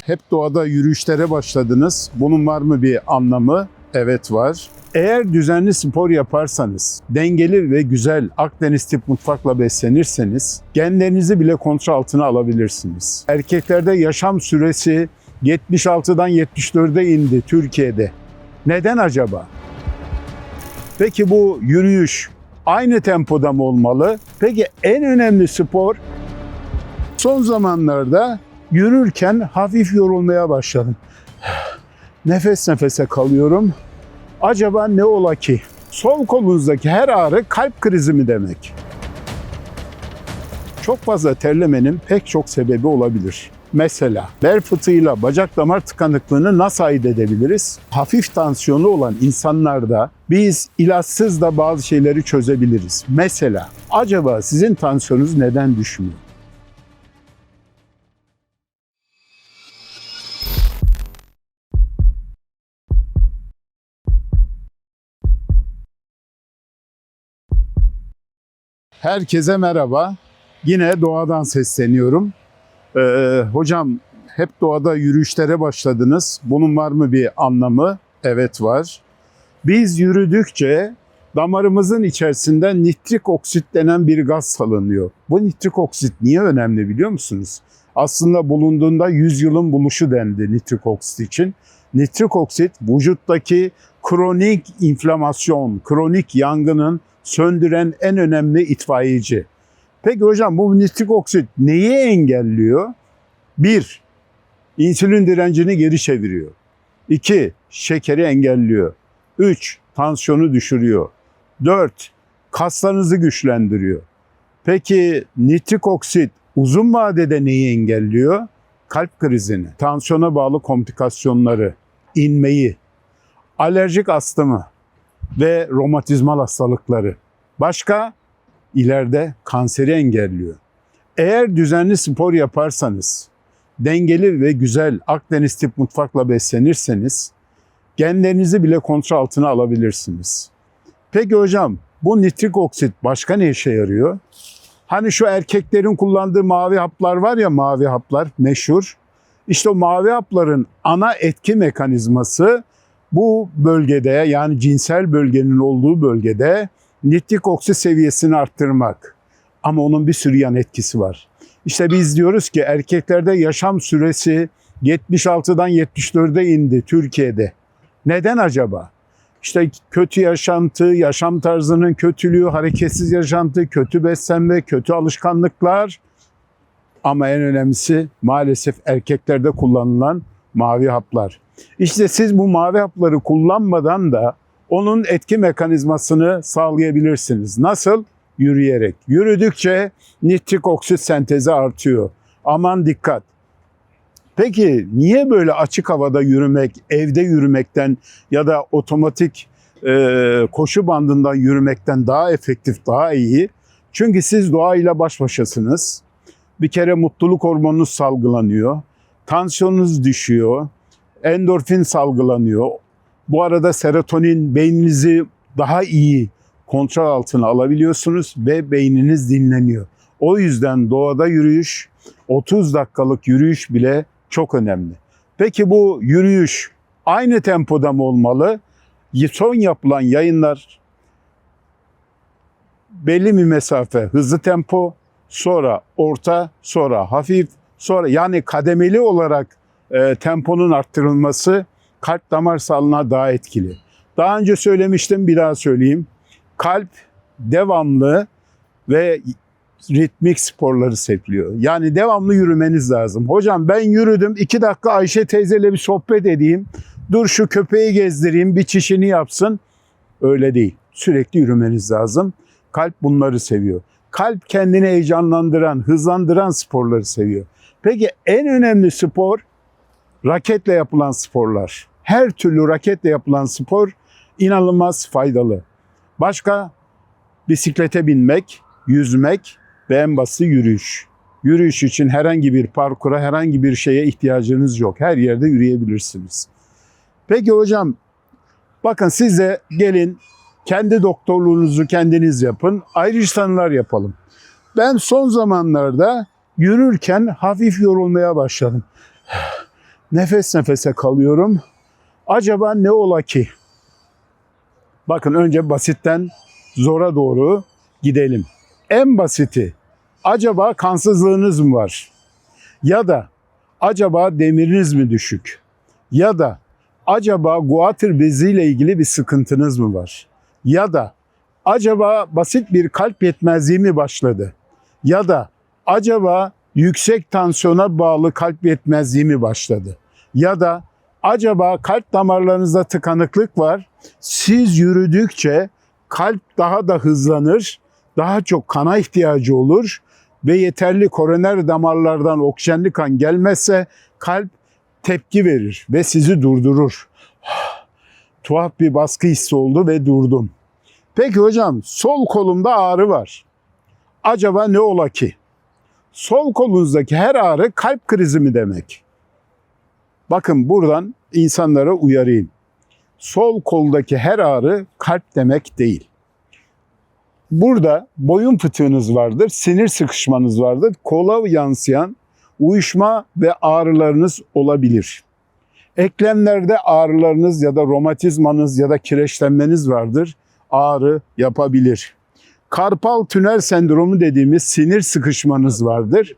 Hep doğada yürüyüşlere başladınız. Bunun var mı bir anlamı? Evet var. Eğer düzenli spor yaparsanız, dengeli ve güzel Akdeniz tip mutfakla beslenirseniz genlerinizi bile kontrol altına alabilirsiniz. Erkeklerde yaşam süresi 76'dan 74'e indi Türkiye'de. Neden acaba? Peki bu yürüyüş aynı tempoda mı olmalı? Peki en önemli spor, son zamanlarda yürürken hafif yorulmaya başladım. Nefes nefese kalıyorum. Acaba ne ola ki? Sol kolunuzdaki her ağrı kalp krizi mi demek? Çok fazla terlemenin pek çok sebebi olabilir. Mesela bel fıtığıyla bacak damar tıkanıklığını nasıl ayırt edebiliriz? Hafif tansiyonu olan insanlarda biz ilaçsız da bazı şeyleri çözebiliriz. Mesela acaba sizin tansiyonunuz neden düşmüyor? Herkese merhaba. Yine doğadan sesleniyorum. Hocam hep doğada yürüyüşlere başladınız. Bunun var mı bir anlamı? Evet var. Biz yürüdükçe damarımızın içerisinden nitrik oksit denen bir gaz salınıyor. Bu nitrik oksit niye önemli biliyor musunuz? Aslında bulunduğunda 100 yılın buluşu dendi nitrik oksit için. Nitrik oksit vücuttaki kronik inflamasyon, kronik yangının söndüren en önemli itfaiyeci. Peki hocam bu nitrik oksit neyi engelliyor? 1. İnsülin direncini geri çeviriyor. 2. Şekeri engelliyor. 3. Tansiyonu düşürüyor. 4. Kaslarınızı güçlendiriyor. Peki nitrik oksit uzun vadede neyi engelliyor? Kalp krizini, tansiyona bağlı komplikasyonları, inmeyi, alerjik astımı ve romatizmal hastalıkları. Başka? İleride kanseri engelliyor. Eğer düzenli spor yaparsanız, dengeli ve güzel Akdeniz tip mutfakla beslenirseniz genlerinizi bile kontrol altına alabilirsiniz. Peki hocam bu nitrik oksit başka ne işe yarıyor? Hani şu erkeklerin kullandığı mavi haplar var ya, mavi haplar meşhur. İşte o mavi hapların ana etki mekanizması bu bölgede, yani cinsel bölgenin olduğu bölgede nitrik oksit seviyesini arttırmak. Ama onun bir sürü yan etkisi var. İşte biz diyoruz ki erkeklerde yaşam süresi 76'dan 74'e indi Türkiye'de. Neden acaba? İşte kötü yaşantı, yaşam tarzının kötülüğü, hareketsiz yaşantı, kötü beslenme, kötü alışkanlıklar. Ama en önemlisi maalesef erkeklerde kullanılan mavi haplar. İşte siz bu mavi hapları kullanmadan da onun etki mekanizmasını sağlayabilirsiniz. Nasıl? Yürüyerek. Yürüdükçe nitrik oksit sentezi artıyor. Aman dikkat. Peki niye böyle açık havada yürümek, evde yürümekten ya da otomatik koşu bandından yürümekten daha efektif, daha iyi? Çünkü siz doğayla baş başasınız. Bir kere mutluluk hormonunuz salgılanıyor. Tansiyonunuz düşüyor. Endorfin salgılanıyor. Bu arada serotonin, beyninizi daha iyi kontrol altına alabiliyorsunuz ve beyniniz dinleniyor. O yüzden doğada yürüyüş, 30 dakikalık yürüyüş bile çok önemli. Peki bu yürüyüş aynı tempoda mı olmalı? Son yapılan yayınlar belli bir mesafe, hızlı tempo, sonra orta, sonra hafif, sonra yani kademeli olarak temponun arttırılması kalp damar sağlığına daha etkili. Daha önce söylemiştim, bir daha söyleyeyim. Kalp devamlı ve ritmik sporları seviyor. Yani devamlı yürümeniz lazım. Hocam ben yürüdüm, 2 dakika Ayşe teyzeyle bir sohbet edeyim. Dur şu köpeği gezdireyim, bir çişini yapsın. Öyle değil. Sürekli yürümeniz lazım. Kalp bunları seviyor. Kalp kendini heyecanlandıran, hızlandıran sporları seviyor. Peki en önemli spor raketle yapılan sporlar. Her türlü raketle yapılan spor inanılmaz faydalı. Başka? Bisiklete binmek, yüzmek ve en basiti yürüyüş. Yürüyüş için herhangi bir parkura, herhangi bir şeye ihtiyacınız yok. Her yerde yürüyebilirsiniz. Peki hocam, bakın siz de gelin kendi doktorluğunuzu kendiniz yapın. Ayrıca tanılar yapalım. Ben son zamanlarda yürürken hafif yorulmaya başladım. Nefes nefese kalıyorum. Acaba ne ola ki? Bakın önce basitten zora doğru gidelim. En basiti, acaba kansızlığınız mı var? Ya da acaba demiriniz mi düşük? Ya da acaba guatr beziyle ilgili bir sıkıntınız mı var? Ya da acaba basit bir kalp yetmezliği mi başladı? Ya da acaba yüksek tansiyona bağlı kalp yetmezliği mi başladı? Ya da acaba kalp damarlarınızda tıkanıklık var. Siz yürüdükçe kalp daha da hızlanır, daha çok kana ihtiyacı olur ve yeterli koroner damarlardan oksijenli kan gelmezse kalp tepki verir ve sizi durdurur. Tuhaf bir baskı hissi oldu ve durdum. Peki hocam, sol kolumda ağrı var. Acaba ne ola ki? Sol kolunuzdaki her ağrı kalp krizi mi demek? Bakın buradan insanlara uyarayım. Sol koldaki her ağrı kalp demek değil. Burada boyun fıtığınız vardır, sinir sıkışmanız vardır, kola yansıyan uyuşma ve ağrılarınız olabilir. Eklemlerde ağrılarınız ya da romatizmanız ya da kireçlenmeniz vardır, ağrı yapabilir. Karpal tünel sendromu dediğimiz sinir sıkışmanız vardır.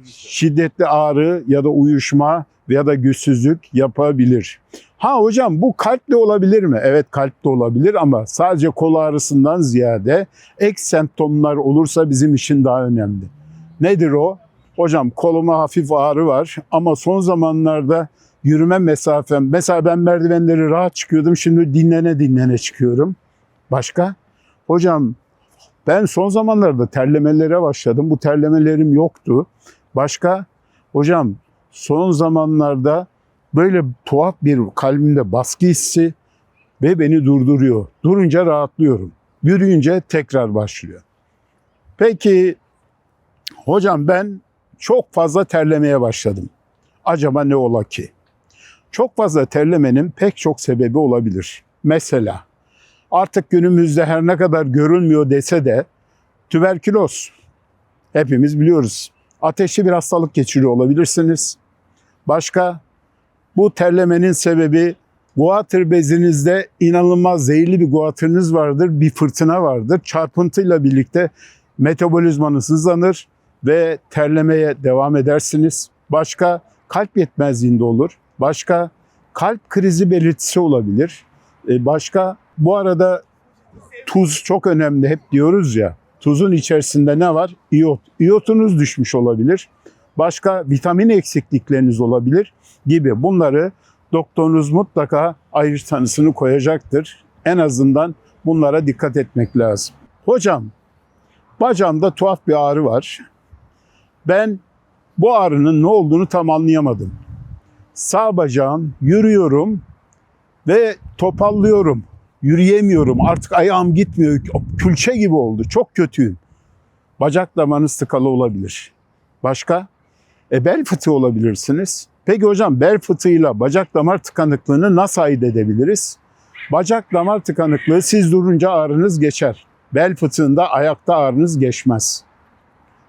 Şiddetli ağrı ya da uyuşma ya da güçsüzlük yapabilir. Ha hocam, bu kalple olabilir mi? Evet, kalple olabilir ama sadece kol ağrısından ziyade ek semptomlar olursa bizim için daha önemli. Nedir o? Hocam, koluma hafif ağrı var ama son zamanlarda yürüme mesafem, mesela ben merdivenleri rahat çıkıyordum, şimdi dinlene dinlene çıkıyorum. Başka? Hocam, ben son zamanlarda terlemelere başladım. Bu terlemelerim yoktu. Başka? Hocam, son zamanlarda böyle tuhaf bir kalbimde baskı hissi ve beni durduruyor. Durunca rahatlıyorum. Yürüyünce tekrar başlıyor. Peki hocam, ben çok fazla terlemeye başladım. Acaba ne ola ki? Çok fazla terlemenin pek çok sebebi olabilir. Mesela artık günümüzde her ne kadar görülmüyor dese de tüberküloz. Hepimiz biliyoruz. Ateşli bir hastalık geçiriyor olabilirsiniz. Başka? Bu terlemenin sebebi guatr bezinizde inanılmaz zehirli bir guatrınız vardır, bir fırtına vardır. Çarpıntıyla birlikte metabolizmanız hızlanır ve terlemeye devam edersiniz. Başka? Kalp yetmezliğinde olur. Başka? Kalp krizi belirtisi olabilir. Başka? Bu arada tuz çok önemli, hep diyoruz ya. Tuzun içerisinde ne var? İyot. İyotunuz düşmüş olabilir. Başka vitamin eksiklikleriniz olabilir gibi. Bunları doktorunuz mutlaka ayrıç tanısını koyacaktır. En azından bunlara dikkat etmek lazım. Hocam, bacağımda tuhaf bir ağrı var. Ben bu ağrının ne olduğunu tam anlayamadım. Sağ bacağım, yürüyorum ve topallıyorum. Yürüyemiyorum. Artık ayağım gitmiyor. Külçe gibi oldu. Çok kötüyüm. Bacak damarınız tıkalı olabilir. Başka? Bel fıtığı olabilirsiniz. Peki hocam, bel fıtığıyla bacak damar tıkanıklığını nasıl ayırt edebiliriz? Bacak damar tıkanıklığı, siz durunca ağrınız geçer. Bel fıtığında ayakta ağrınız geçmez.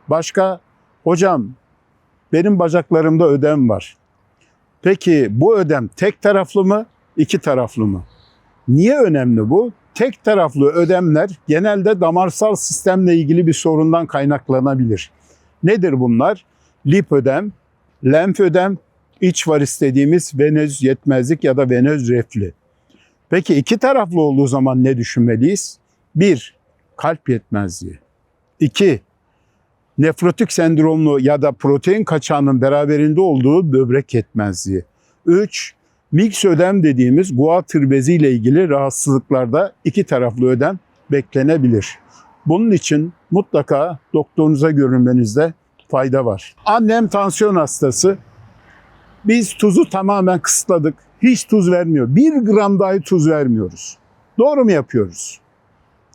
Başka? Hocam, benim bacaklarımda ödem var. Peki bu ödem tek taraflı mı, iki taraflı mı? Niye önemli bu? Tek taraflı ödemler genelde damarsal sistemle ilgili bir sorundan kaynaklanabilir. Nedir bunlar? Lip ödem, lenf ödem, iç varis dediğimiz venöz yetmezlik ya da venöz reflü. Peki iki taraflı olduğu zaman ne düşünmeliyiz? 1. Kalp yetmezliği. 2. Nefrotik sendromlu ya da protein kaçağının beraberinde olduğu böbrek yetmezliği. 3. Mix ödem dediğimiz guatr bezi ile ilgili rahatsızlıklarda iki taraflı ödem beklenebilir. Bunun için mutlaka doktorunuza görünmenizde fayda var. Annem tansiyon hastası. Biz tuzu tamamen kısıtladık. Hiç tuz vermiyor. 1 gram dahi tuz vermiyoruz. Doğru mu yapıyoruz?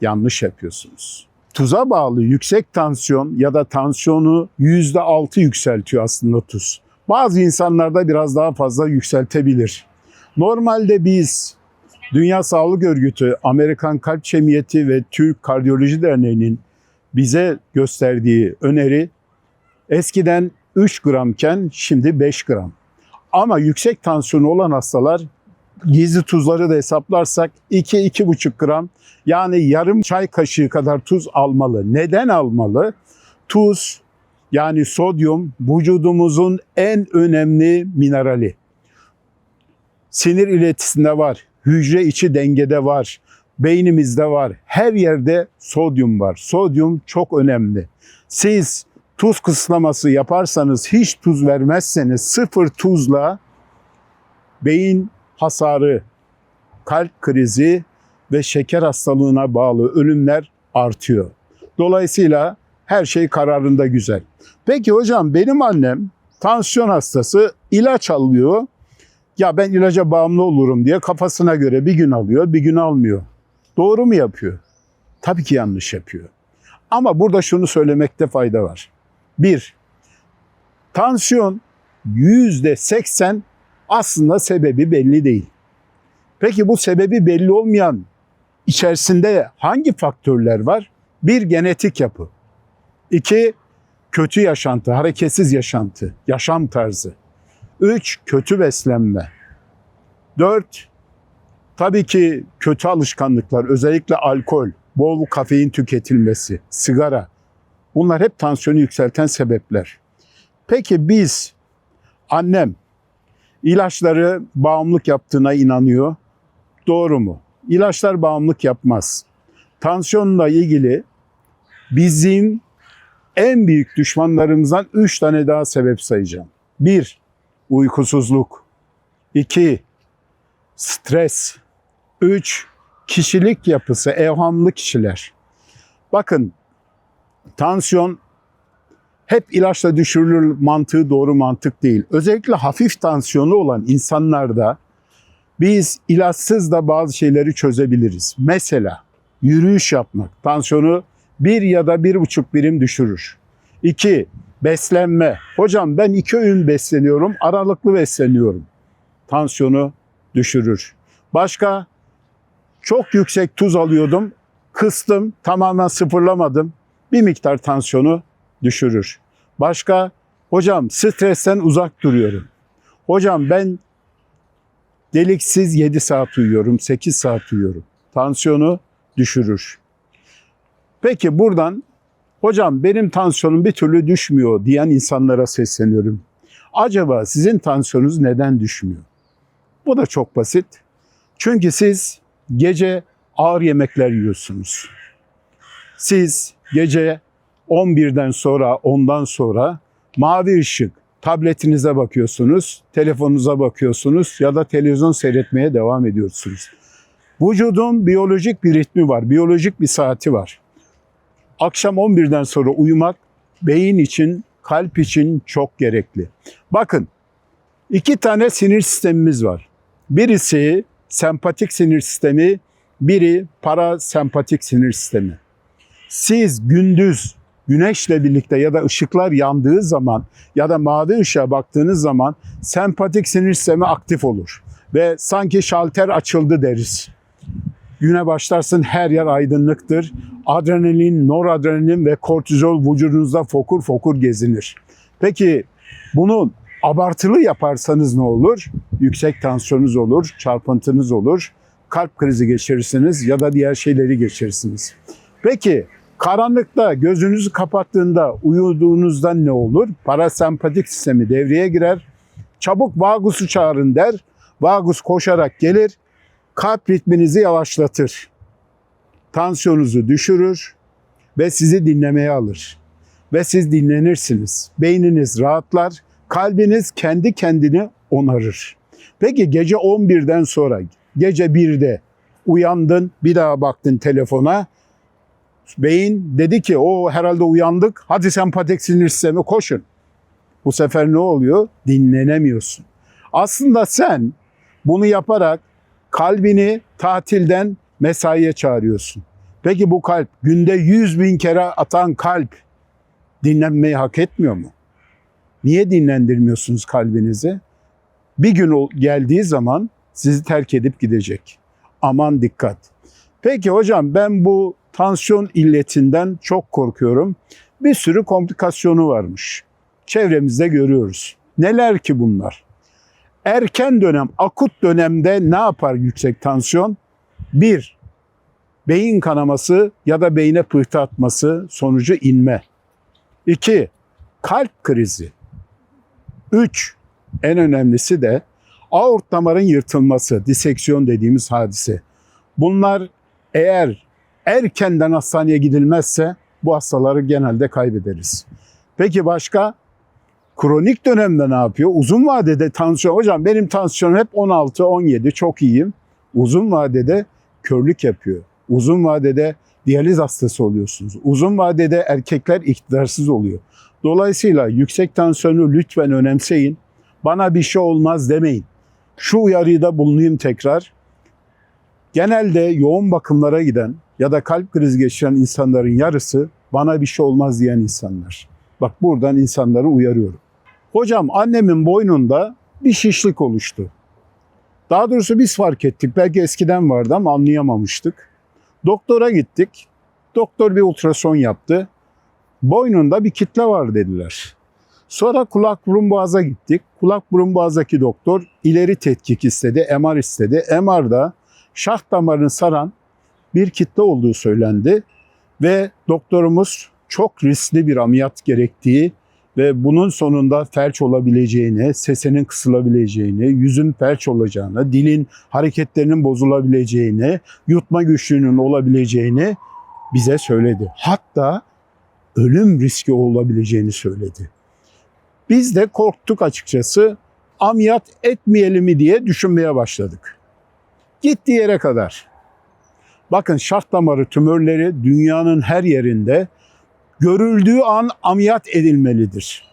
Yanlış yapıyorsunuz. Tuza bağlı yüksek tansiyon ya da tansiyonu %6 yükseltiyor aslında tuz. Bazı insanlarda biraz daha fazla yükseltebilir. Normalde biz Dünya Sağlık Örgütü, Amerikan Kalp Cemiyeti ve Türk Kardiyoloji Derneği'nin bize gösterdiği öneri eskiden 3 gramken şimdi 5 gram. Ama yüksek tansiyonu olan hastalar gizli tuzları da hesaplarsak 2-2,5 gram, yani yarım çay kaşığı kadar tuz almalı. Neden almalı? Tuz, yani sodyum, vücudumuzun en önemli minerali. Sinir iletisinde var, hücre içi dengede var, beynimizde var. Her yerde sodyum var. Sodyum çok önemli. Siz tuz kısıtlaması yaparsanız, hiç tuz vermezseniz, sıfır tuzla beyin hasarı, kalp krizi ve şeker hastalığına bağlı ölümler artıyor. Dolayısıyla her şey kararında güzel. Peki hocam, benim annem tansiyon hastası, ilaç alıyor. Ya ben ilaca bağımlı olurum diye kafasına göre bir gün alıyor, bir gün almıyor. Doğru mu yapıyor? Tabii ki yanlış yapıyor. Ama burada şunu söylemekte fayda var. 1. Tansiyon %80 aslında sebebi belli değil. Peki bu sebebi belli olmayan içerisinde hangi faktörler var? 1. Genetik yapı. 2. Kötü yaşantı, hareketsiz yaşantı, yaşam tarzı. 3. Kötü beslenme. 4. Tabii ki kötü alışkanlıklar, özellikle alkol, bol kafein tüketilmesi, sigara. Bunlar hep tansiyonu yükselten sebepler. Peki biz, annem ilaçları bağımlılık yaptığına inanıyor. Doğru mu? İlaçlar bağımlılık yapmaz. Tansiyonla ilgili bizim en büyük düşmanlarımızdan 3 tane daha sebep sayacağım. 1. Uykusuzluk. 2. Stres. 3. Kişilik yapısı, evhamlı kişiler. Bakın, tansiyon hep ilaçla düşürülür mantığı doğru mantık değil. Özellikle hafif tansiyonu olan insanlarda biz ilaçsız da bazı şeyleri çözebiliriz. Mesela yürüyüş yapmak tansiyonu 1 ya da 1,5 birim düşürür. 2. Beslenme. Hocam ben 2 öğün besleniyorum, aralıklı besleniyorum. Tansiyonu düşürür. Başka? Çok yüksek tuz alıyordum, kıstım, tamamen sıfırlamadım. Bir miktar tansiyonu düşürür. Başka? Hocam stresten uzak duruyorum. Hocam ben deliksiz 7 saat uyuyorum, 8 saat uyuyorum. Tansiyonu düşürür. Peki buradan, hocam benim tansiyonum bir türlü düşmüyor diyen insanlara sesleniyorum. Acaba sizin tansiyonunuz neden düşmüyor? Bu da çok basit. Çünkü siz gece ağır yemekler yiyorsunuz. Siz gece 11'den sonra, 10'dan sonra mavi ışık, tabletinize bakıyorsunuz, telefonunuza bakıyorsunuz ya da televizyon seyretmeye devam ediyorsunuz. Vücudun biyolojik bir ritmi var, biyolojik bir saati var. Akşam 11'den sonra uyumak beyin için, kalp için çok gerekli. Bakın, 2 tane sinir sistemimiz var. Birisi sempatik sinir sistemi, biri parasempatik sinir sistemi. Siz gündüz güneşle birlikte ya da ışıklar yandığı zaman ya da mavi ışığa baktığınız zaman sempatik sinir sistemi aktif olur. Ve sanki şalter açıldı deriz. Güne başlarsın, her yer aydınlıktır. Adrenalin, noradrenalin ve kortizol vücudunuzda fokur fokur gezinir. Peki bunu abartılı yaparsanız ne olur? Yüksek tansiyonunuz olur, çarpıntınız olur, kalp krizi geçirirsiniz ya da diğer şeyleri geçirirsiniz. Peki karanlıkta gözünüzü kapattığında, uyuduğunuzda ne olur? Parasempatik sistemi devreye girer. Çabuk vagusu çağırın der. Vagus koşarak gelir. Kalp ritminizi yavaşlatır. Tansiyonunuzu düşürür ve sizi dinlemeye alır. Ve siz dinlenirsiniz. Beyniniz rahatlar. Kalbiniz kendi kendini onarır. Peki gece 11'den sonra, gece 1'de uyandın, bir daha baktın telefona. Beyin dedi ki o herhalde uyandık, hadi sempatik sinir sistemi koşun. Bu sefer ne oluyor? Dinlenemiyorsun. Aslında sen bunu yaparak kalbini tatilden mesaiye çağırıyorsun. Peki bu kalp, günde 100.000 kere atan kalp dinlenmeyi hak etmiyor mu? Niye dinlendirmiyorsunuz kalbinizi? Bir gün geldiği zaman sizi terk edip gidecek. Aman dikkat. Peki hocam ben bu tansiyon illetinden çok korkuyorum. Bir sürü komplikasyonu varmış. Çevremizde görüyoruz. Neler ki bunlar? Erken dönem, akut dönemde ne yapar yüksek tansiyon? 1. Beyin kanaması ya da beyne pıhtı atması sonucu inme. 2. Kalp krizi. 3. En önemlisi de aort damarın yırtılması, diseksiyon dediğimiz hadise. Bunlar eğer erkenden hastaneye gidilmezse bu hastaları genelde kaybederiz. Peki başka? Kronik dönemde ne yapıyor? Uzun vadede tansiyon. Hocam benim tansiyonum hep 16-17, çok iyiyim. Uzun vadede körlük yapıyor. Uzun vadede diyaliz hastası oluyorsunuz. Uzun vadede erkekler iktidarsız oluyor. Dolayısıyla yüksek tansiyonu lütfen önemseyin. Bana bir şey olmaz demeyin. Şu uyarıyı da bulunayım tekrar. Genelde yoğun bakımlara giden ya da kalp krizi geçiren insanların yarısı bana bir şey olmaz diyen insanlar. Bak buradan insanları uyarıyorum. Hocam annemin boynunda bir şişlik oluştu. Daha doğrusu biz fark ettik. Belki eskiden vardı ama anlayamamıştık. Doktora gittik. Doktor bir ultrason yaptı. Boynunda bir kitle var dediler. Sonra kulak burun boğaza gittik. Kulak burun boğazdaki doktor ileri tetkik istedi, MR istedi. MR'da şah damarını saran bir kitle olduğu söylendi. Ve doktorumuz çok riskli bir ameliyat gerektiği ve bunun sonunda felç olabileceğini, sesinin kısılabileceğini, yüzün felç olacağını, dilin hareketlerinin bozulabileceğini, yutma güçlüğünün olabileceğini bize söyledi. Hatta ölüm riski olabileceğini söyledi. Biz de korktuk açıkçası, ameliyat etmeyelim mi diye düşünmeye başladık. Gittiği yere kadar. Bakın şah damarı tümörleri dünyanın her yerinde görüldüğü an ameliyat edilmelidir.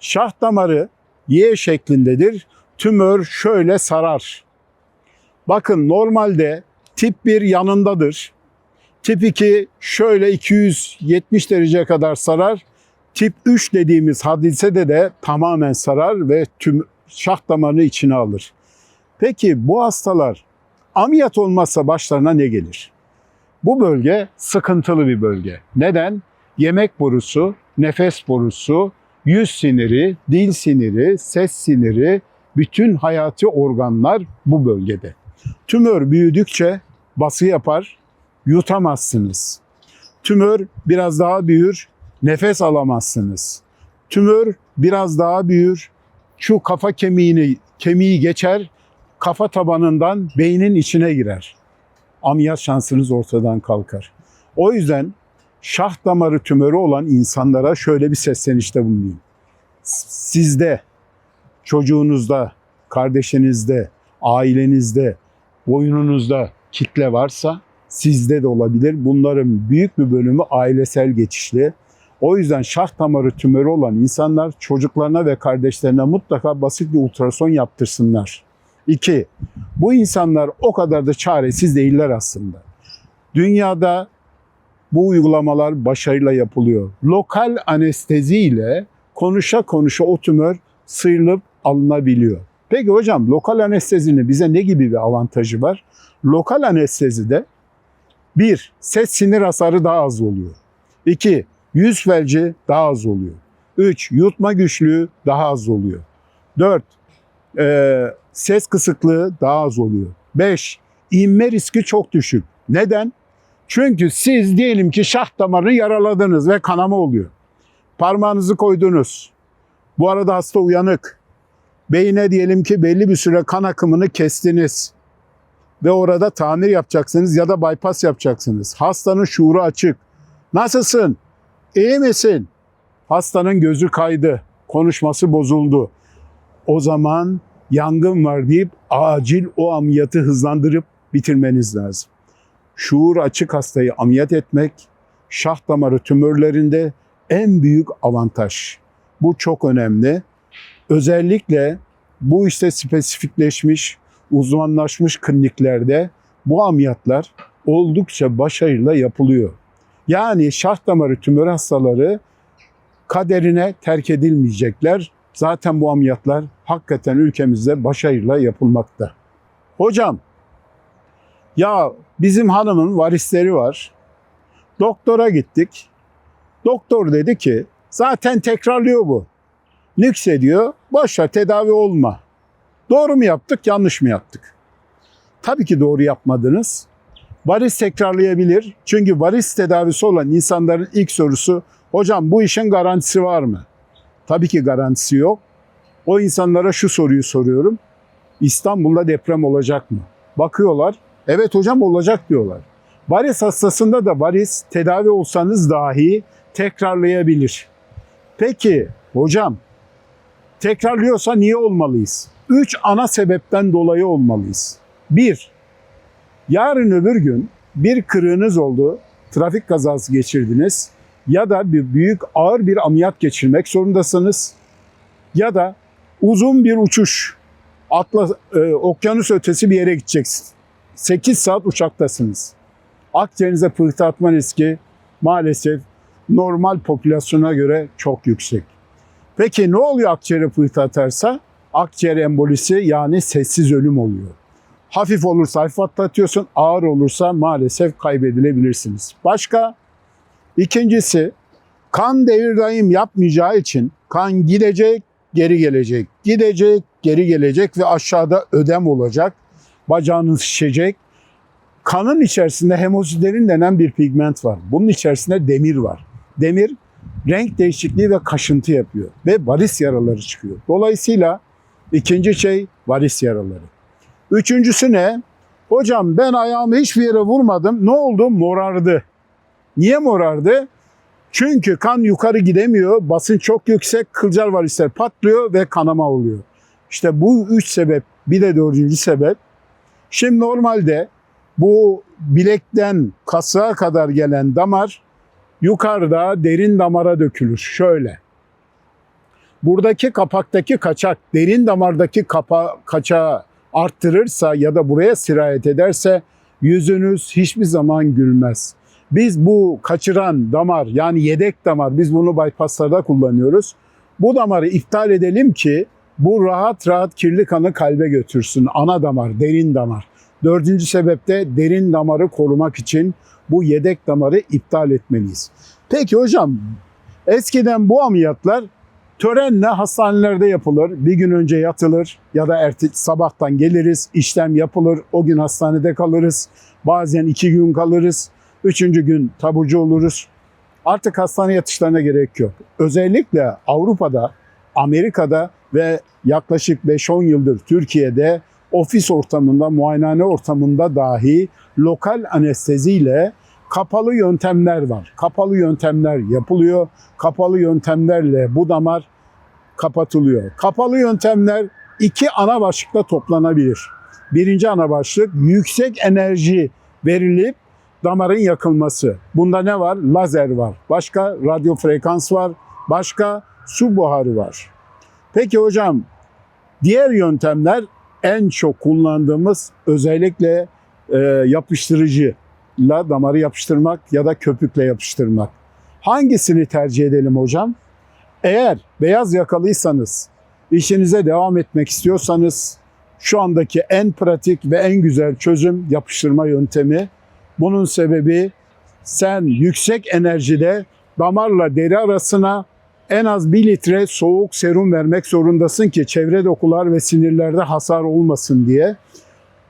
Şah damarı Y şeklindedir. Tümör şöyle sarar. Bakın normalde tip 1 yanındadır. Tip 2 şöyle 270 derece kadar sarar. Tip 3 dediğimiz hadisede de tamamen sarar ve tüm şah damarını içine alır. Peki bu hastalar ameliyat olmazsa başlarına ne gelir? Bu bölge sıkıntılı bir bölge. Neden? Yemek borusu, nefes borusu, yüz siniri, dil siniri, ses siniri, bütün hayati organlar bu bölgede. Tümör büyüdükçe bası yapar, yutamazsınız. Tümör biraz daha büyür, nefes alamazsınız. Tümör biraz daha büyür, şu kafa kemiği geçer, kafa tabanından beynin içine girer. Ameliyat şansınız ortadan kalkar. O yüzden şah damarı tümörü olan insanlara şöyle bir seslenişte bulunayım. Sizde, çocuğunuzda, kardeşinizde, ailenizde, boynunuzda kitle varsa sizde de olabilir. Bunların büyük bir bölümü ailesel geçişli. O yüzden şah damarı tümörü olan insanlar çocuklarına ve kardeşlerine mutlaka basit bir ultrason yaptırsınlar. 2. Bu insanlar o kadar da çaresiz değiller aslında. Dünyada bu uygulamalar başarıyla yapılıyor. Lokal anestezi ile konuşa konuşa o tümör sıyrılıp alınabiliyor. Peki hocam lokal anestezinin bize ne gibi bir avantajı var? Lokal anestezide 1. Ses sinir hasarı daha az oluyor. 2. Yüz felci daha az oluyor. 3. Yutma güçlüğü daha az oluyor. 4. Ses kısıklığı daha az oluyor. 5. İnme riski çok düşük. Neden? Çünkü siz diyelim ki şah damarını yaraladınız ve kanama oluyor. Parmağınızı koydunuz. Bu arada hasta uyanık. Beyine diyelim ki belli bir süre kan akımını kestiniz. Ve orada tamir yapacaksınız ya da bypass yapacaksınız. Hastanın şuuru açık. Nasılsın? İyi misin? Hastanın gözü kaydı. Konuşması bozuldu. O zaman yangın var deyip acil o ameliyatı hızlandırıp bitirmeniz lazım. Şuur açık hastayı ameliyat etmek şah damarı tümörlerinde en büyük avantaj. Bu çok önemli. Özellikle bu işte spesifikleşmiş, uzmanlaşmış kliniklerde bu ameliyatlar oldukça başarıyla yapılıyor. Yani şah damarı tümör hastaları kaderine terk edilmeyecekler. Zaten bu ameliyatlar hakikaten ülkemizde başarıyla yapılmakta. Hocam, ya bizim hanımın varisleri var. Doktora gittik. Doktor dedi ki zaten tekrarlıyor bu. Nüksediyor, boşver tedavi olma. Doğru mu yaptık, yanlış mı yaptık? Tabii ki doğru yapmadınız. Varis tekrarlayabilir. Çünkü varis tedavisi olan insanların ilk sorusu, hocam bu işin garantisi var mı? Tabii ki garantisi yok. O insanlara şu soruyu soruyorum. İstanbul'da deprem olacak mı? Bakıyorlar. Evet hocam olacak diyorlar. Varis hastasında da varis tedavi olsanız dahi tekrarlayabilir. Peki hocam tekrarlıyorsa niye olmalıyız? 3 ana sebepten dolayı olmalıyız. 1. Yarın öbür gün bir kırığınız oldu, trafik kazası geçirdiniz ya da büyük ağır bir ameliyat geçirmek zorundasınız ya da uzun bir uçuş, okyanus ötesi bir yere gideceksiniz. 8 saat uçaktasınız. Akciğerinize pıhtı atma riski maalesef normal popülasyona göre çok yüksek. Peki ne oluyor akciğere pıhtı atarsa? Akciğer embolisi yani sessiz ölüm oluyor. Hafif olursa hafif atlatıyorsun, ağır olursa maalesef kaybedilebilirsiniz. Başka? İkincisi, kan devir daim yapmayacağı için kan gidecek, geri gelecek, gidecek, geri gelecek ve aşağıda ödem olacak, bacağınız şişecek. Kanın içerisinde hemosiderin denen bir pigment var. Bunun içerisinde demir var. Demir renk değişikliği ve kaşıntı yapıyor ve varis yaraları çıkıyor. Dolayısıyla ikinci şey varis yaraları. Üçüncüsü ne? Hocam ben ayağımı hiçbir yere vurmadım. Ne oldu? Morardı. Niye morardı? Çünkü kan yukarı gidemiyor. Basınç çok yüksek. Kılcal varisler patlıyor ve kanama oluyor. İşte bu 3 sebep. Bir de 4. sebep. Şimdi normalde bu bilekten kasığa kadar gelen damar yukarıda derin damara dökülür. Şöyle. Buradaki kapaktaki kaçak derin damardaki kaçağı arttırırsa ya da buraya sirayet ederse yüzünüz hiçbir zaman gülmez. Biz bu kaçıran damar yani yedek damar, biz bunu bypasslarda kullanıyoruz. Bu damarı iptal edelim ki bu rahat rahat kirli kanı kalbe götürsün. Ana damar, derin damar. 4. sebep de derin damarı korumak için bu yedek damarı iptal etmeliyiz. Peki hocam eskiden bu ameliyatlar törenle hastanelerde yapılır. Bir gün önce yatılır ya da sabahtan geliriz, işlem yapılır. O gün hastanede kalırız. Bazen 2 gün kalırız. 3. gün taburcu oluruz. Artık hastane yatışlarına gerek yok. Özellikle Avrupa'da, Amerika'da ve yaklaşık 5-10 yıldır Türkiye'de ofis ortamında, muayenehane ortamında dahi lokal anesteziyle kapalı yöntemler var. Kapalı yöntemler yapılıyor. Kapalı yöntemlerle bu damar kapatılıyor. Kapalı yöntemler 2 ana başlıkta toplanabilir. Birinci ana başlık yüksek enerji verilip damarın yakılması. Bunda ne var? Lazer var. Başka radyo frekans var. Başka su buharı var. Peki hocam diğer yöntemler en çok kullandığımız özellikle yapıştırıcıyla damarı yapıştırmak ya da köpükle yapıştırmak. Hangisini tercih edelim hocam? Eğer beyaz yakalıysanız, işinize devam etmek istiyorsanız şu andaki en pratik ve en güzel çözüm yapıştırma yöntemi. Bunun sebebi sen yüksek enerjide damarla deri arasına en az 1 litre soğuk serum vermek zorundasın ki çevre dokular ve sinirlerde hasar olmasın diye.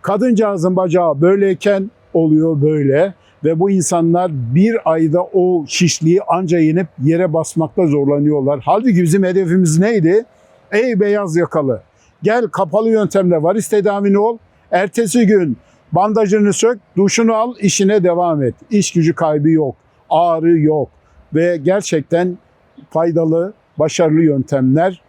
Kadıncağızın bacağı böyleyken oluyor böyle ve bu insanlar bir ayda o şişliği anca yenip yere basmakta zorlanıyorlar. Halbuki bizim hedefimiz neydi? Ey beyaz yakalı, gel kapalı yöntemle varis tedavini ol. Ertesi gün bandajını sök, duşunu al, işine devam et. İş gücü kaybı yok, ağrı yok ve gerçekten faydalı, başarılı yöntemler.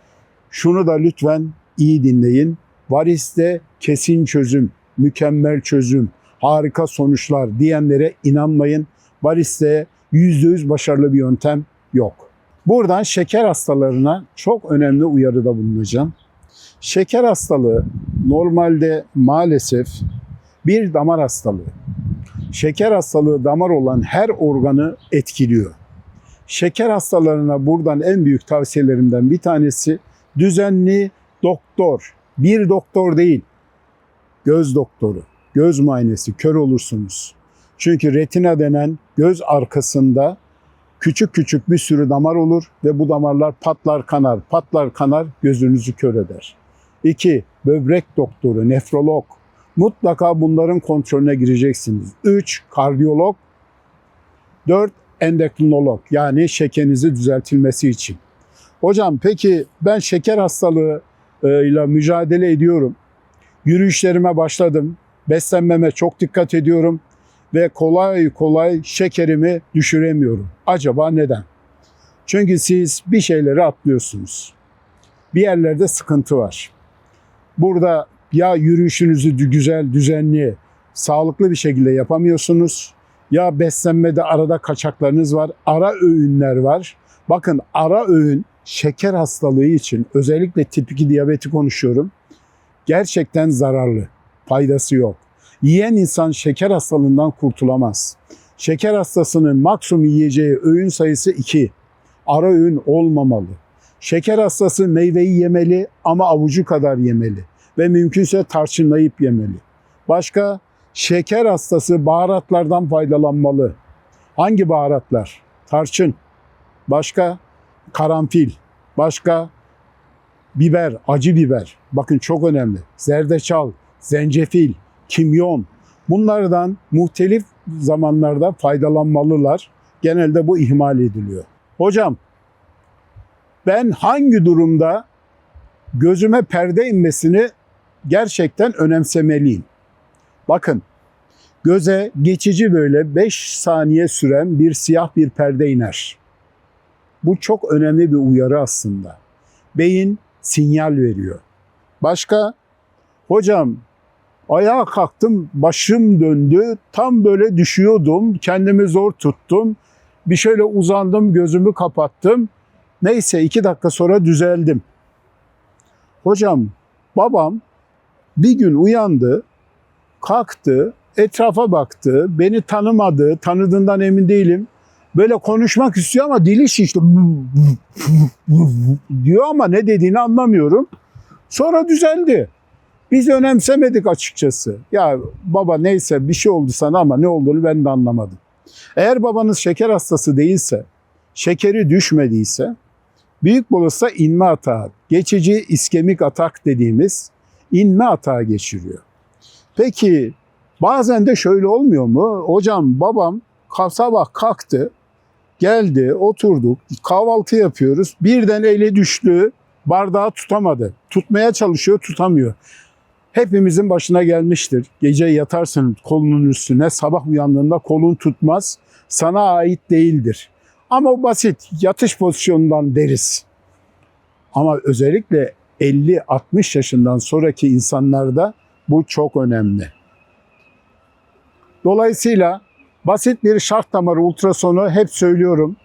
Şunu da lütfen iyi dinleyin. Variste kesin çözüm, mükemmel çözüm, harika sonuçlar diyenlere inanmayın. Variste %100 başarılı bir yöntem yok. Buradan şeker hastalarına çok önemli uyarıda bulunacağım. Şeker hastalığı normalde maalesef bir damar hastalığı. Şeker hastalığı damar olan her organı etkiliyor. Şeker hastalarına buradan en büyük tavsiyelerimden bir tanesi düzenli doktor. Bir doktor değil, göz doktoru. Göz muayenesi, kör olursunuz. Çünkü retina denen göz arkasında küçük küçük bir sürü damar olur ve bu damarlar patlar kanar, patlar kanar, gözünüzü kör eder. 2. Böbrek doktoru, nefrolog. Mutlaka bunların kontrolüne gireceksiniz. 3. Kardiyolog. 4. Endokrinolog, yani şekerinizi düzeltilmesi için. Hocam peki ben şeker hastalığıyla mücadele ediyorum. Yürüyüşlerime başladım. Beslenmeme çok dikkat ediyorum. Ve kolay kolay şekerimi düşüremiyorum. Acaba neden? Çünkü siz bir şeyleri atlıyorsunuz. Bir yerlerde sıkıntı var. Burada ya yürüyüşünüzü güzel, düzenli, sağlıklı bir şekilde yapamıyorsunuz. Ya beslenmede arada kaçaklarınız var, ara öğünler var. Bakın ara öğün şeker hastalığı için, özellikle tip 2 diyabeti konuşuyorum, gerçekten zararlı, faydası yok. Yiyen insan şeker hastalığından kurtulamaz. Şeker hastasının maksimum yiyeceği öğün sayısı 2. Ara öğün olmamalı. Şeker hastası meyveyi yemeli ama avucu kadar yemeli ve mümkünse tarçınlayıp yemeli. Başka, şeker hastası baharatlardan faydalanmalı. Hangi baharatlar? Tarçın. Başka, karanfil. Başka, biber, acı biber. Bakın çok önemli. Zerdeçal, zencefil, kimyon. Bunlardan muhtelif zamanlarda faydalanmalılar. Genelde bu ihmal ediliyor. Hocam, ben hangi durumda gözüme perde inmesini gerçekten önemsemeliyim? Bakın, göze geçici böyle 5 saniye süren bir siyah bir perde iner. Bu çok önemli bir uyarı aslında. Beyin sinyal veriyor. Başka, hocam ayağa kalktım, başım döndü, tam böyle düşüyordum, kendimi zor tuttum. Bir şöyle uzandım, gözümü kapattım. Neyse 2 dakika sonra düzeldim. Hocam, babam bir gün uyandı, kalktı, etrafa baktı, beni tanımadı, tanıdığından emin değilim. Böyle konuşmak istiyor ama dili şişti diyor ama ne dediğini anlamıyorum. Sonra düzeldi. Biz önemsemedik açıkçası. Ya baba neyse bir şey oldu sana ama ne olduğunu ben de anlamadım. Eğer babanız şeker hastası değilse, şekeri düşmediyse, büyük bolusla inme atağı, geçici iskemik atak dediğimiz inme atağı geçiriyor. Peki bazen de şöyle olmuyor mu? Hocam babam sabah kalktı, geldi, oturduk, kahvaltı yapıyoruz. Birden eli düştü, bardağı tutamadı. Tutmaya çalışıyor, tutamıyor. Hepimizin başına gelmiştir. Gece yatarsın kolunun üstüne, sabah uyandığında kolun tutmaz. Sana ait değildir. Ama basit, yatış pozisyonundan deriz. Ama özellikle 50-60 yaşından sonraki insanlarda bu çok önemli. Dolayısıyla basit bir şark damarı ultrasonu hep söylüyorum.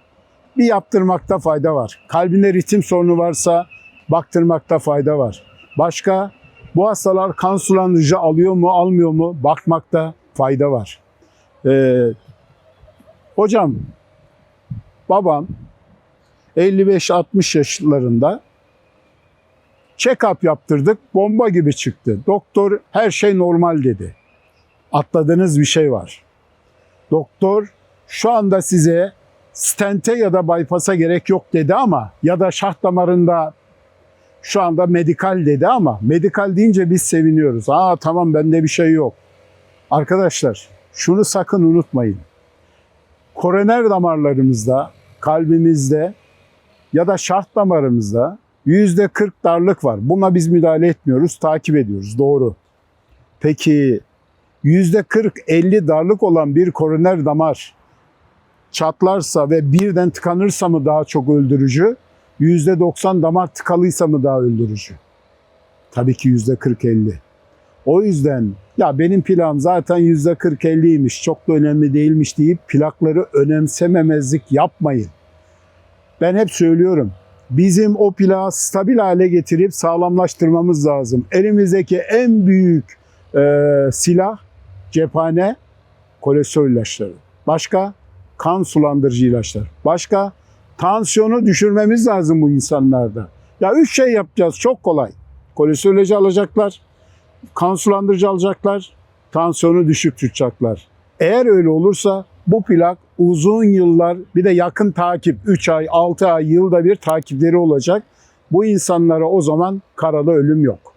Bir yaptırmakta fayda var. Kalbinde ritim sorunu varsa baktırmakta fayda var. Başka, bu hastalar kan sulandırıcı alıyor mu almıyor mu bakmakta fayda var. Hocam, babam 55-60 yaşlarında check-up yaptırdık, bomba gibi çıktı. Doktor her şey normal dedi. Atladığınız bir şey var. Doktor şu anda size stente ya da bypass'a gerek yok dedi ama ya da şah damarında şu anda medikal dedi ama medikal deyince biz seviniyoruz. Tamam bende bir şey yok. Arkadaşlar şunu sakın unutmayın. Koroner damarlarımızda, kalbimizde ya da şah damarımızda %40 darlık var. Buna biz müdahale etmiyoruz, takip ediyoruz. Doğru. Peki %40-50 darlık olan bir koroner damar çatlarsa ve birden tıkanırsa mı daha çok öldürücü? %90 damar tıkalıysa mı daha öldürücü? Tabii ki %40-50. O yüzden ya benim plağım zaten %40-50'ymiş, çok da önemli değilmiş deyip plakları önemsememezlik yapmayın. Ben hep söylüyorum, bizim o plağı stabil hale getirip sağlamlaştırmamız lazım. Elimizdeki en büyük silah, cephane, kolesterol ilaçları. Başka? Kan sulandırıcı ilaçlar. Başka? Tansiyonu düşürmemiz lazım bu insanlarda. Ya 3 şey yapacağız, çok kolay. Kolesterol ilacı alacaklar, kan sulandırıcı alacaklar, tansiyonu düşük tutacaklar. Eğer öyle olursa bu plak uzun yıllar, bir de yakın takip, 3 ay, 6 ay, yılda bir takipleri olacak. Bu insanlara o zaman karalı ölüm yok.